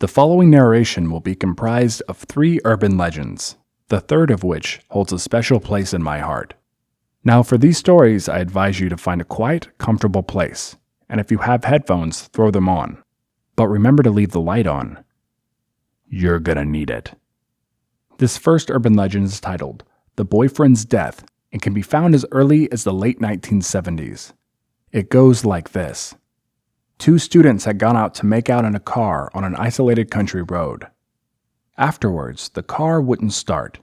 The following narration will be comprised of 3 urban legends, the third of which holds a special place in my heart. Now, for these stories, I advise you to find a quiet, comfortable place, and if you have headphones, throw them on. But remember to leave the light on. You're gonna need it. This first urban legend is titled The Boyfriend's Death and can be found as early as the late 1970s. It goes like this. 2 students had gone out to make out in a car on an isolated country road. Afterwards, the car wouldn't start.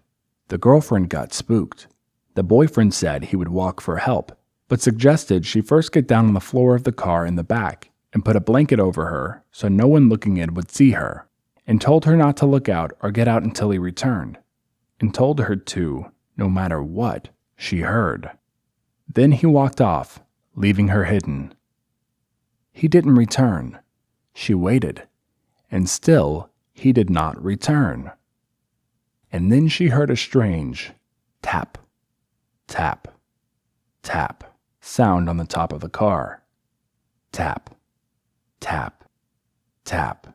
The girlfriend got spooked. The boyfriend said he would walk for help, but suggested she first get down on the floor of the car in the back and put a blanket over her so no one looking in would see her, and told her not to look out or get out until he returned, and told her to, no matter what she heard. Then he walked off, leaving her hidden. He didn't return. She waited, and still he did not return. And then she heard a strange tap, tap, tap sound on the top of the car. Tap, tap, tap.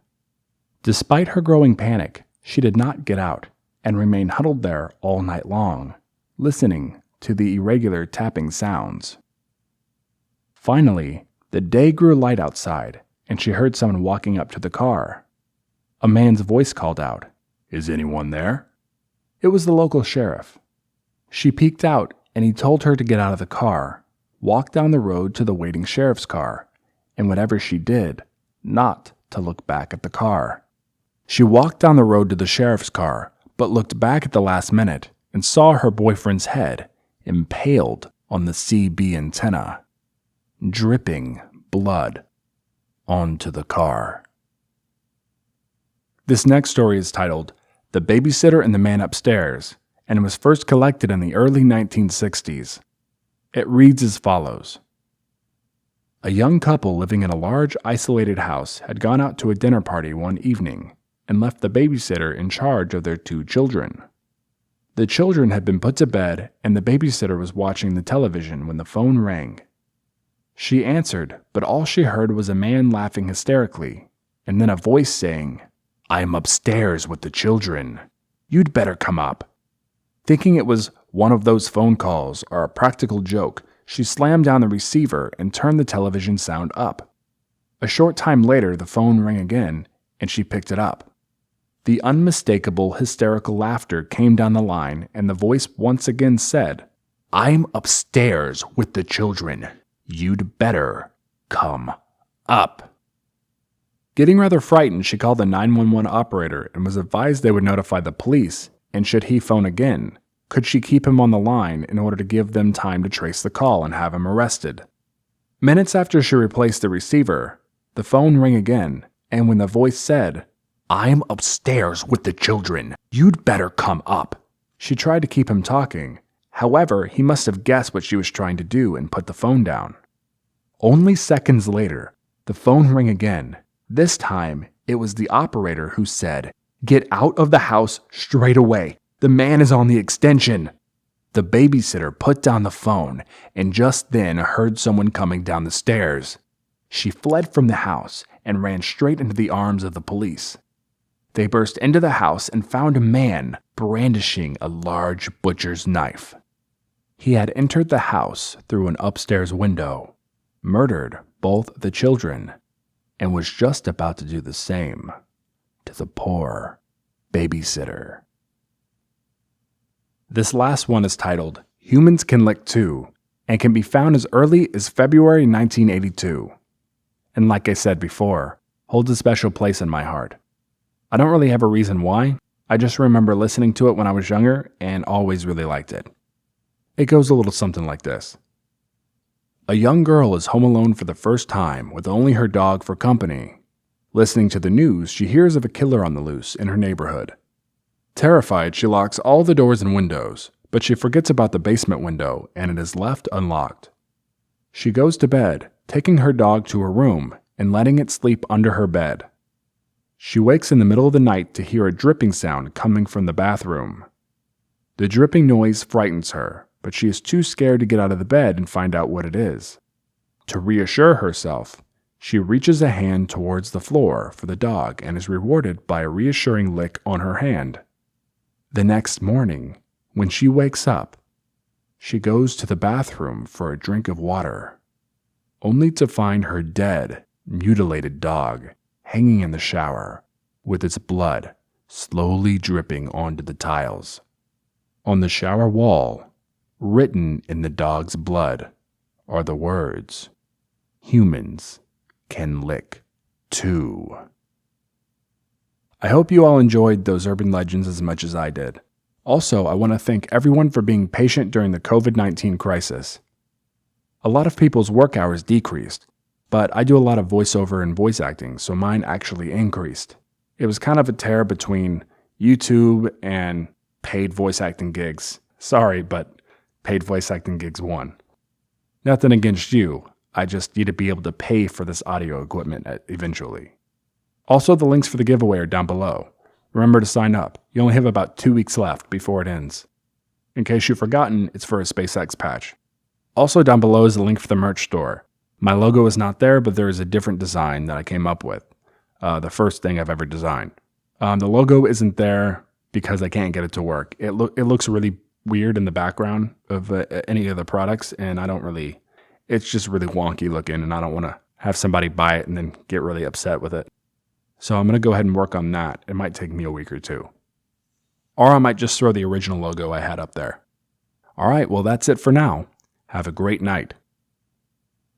Despite her growing panic, she did not get out and remained huddled there all night long, listening to the irregular tapping sounds. Finally, the day grew light outside, and she heard someone walking up to the car. A man's voice called out, "Is anyone there?" It was the local sheriff. She peeked out, and he told her to get out of the car, walk down the road to the waiting sheriff's car, and whatever she did, not to look back at the car. She walked down the road to the sheriff's car, but looked back at the last minute and saw her boyfriend's head impaled on the CB antenna, dripping blood onto the car. This next story is titled The Babysitter and the Man Upstairs, and was first collected in the early 1960s. It reads as follows. A young couple living in a large, isolated house had gone out to a dinner party one evening and left the babysitter in charge of their 2 children. The children had been put to bed, and the babysitter was watching the television when the phone rang. She answered, but all she heard was a man laughing hysterically, and then a voice saying, "I'm upstairs with the children. You'd better come up." Thinking it was one of those phone calls or a practical joke, she slammed down the receiver and turned the television sound up. A short time later, the phone rang again, and she picked it up. The unmistakable hysterical laughter came down the line, and the voice once again said, "I'm upstairs with the children. You'd better come up." Getting rather frightened, she called the 911 operator and was advised they would notify the police, and should he phone again, could she keep him on the line in order to give them time to trace the call and have him arrested. Minutes after she replaced the receiver, the phone rang again, and when the voice said, "I'm upstairs with the children. You'd better come up," she tried to keep him talking. However, he must have guessed what she was trying to do and put the phone down. Only seconds later, the phone rang again. This time, it was the operator who said, "Get out of the house straight away. The man is on the extension." The babysitter put down the phone and just then heard someone coming down the stairs. She fled from the house and ran straight into the arms of the police. They burst into the house and found a man brandishing a large butcher's knife. He had entered the house through an upstairs window, murdered both the children, and was just about to do the same to the poor babysitter. This last one is titled Humans Can Lick Too, and can be found as early as February 1982. And like I said before, holds a special place in my heart. I don't really have a reason why, I just remember listening to it when I was younger and always really liked it. It goes a little something like this. A young girl is home alone for the first time with only her dog for company. Listening to the news, she hears of a killer on the loose in her neighborhood. Terrified, she locks all the doors and windows, but she forgets about the basement window and it is left unlocked. She goes to bed, taking her dog to her room and letting it sleep under her bed. She wakes in the middle of the night to hear a dripping sound coming from the bathroom. The dripping noise frightens her, but she is too scared to get out of the bed and find out what it is. To reassure herself, She reaches a hand towards the floor for the dog and is rewarded by a reassuring lick on her hand. The next morning, when she wakes up, she goes to the bathroom for a drink of water, only to find her dead, mutilated dog hanging in the shower with its blood slowly dripping onto the tiles. On the shower wall, written in the dog's blood, are the words, "Humans can lick too." I hope you all enjoyed those urban legends as much as I did. Also, I want to thank everyone for being patient during the COVID-19 crisis. A lot of people's work hours decreased, but I do a lot of voiceover and voice acting, so mine actually increased. It was kind of a tear between YouTube and paid voice acting gigs. Sorry, but paid voice acting gigs won. Nothing against you. I just need to be able to pay for this audio equipment eventually. Also, the links for the giveaway are down below. Remember to sign up. You only have about 2 weeks left before it ends. In case you've forgotten, it's for a SpaceX patch. Also down below is the link for the merch store. My logo is not there, but there is a different design that I came up with. The first thing I've ever designed. The logo isn't there because I can't get it to work. It looks really weird in the background of any of the products, and it's just really wonky looking, and I don't want to have somebody buy it and then get really upset with it. So I'm going to go ahead and work on that. It might take me a week or two. Or I might just throw the original logo I had up there. All right, well, that's it for now. Have a great night.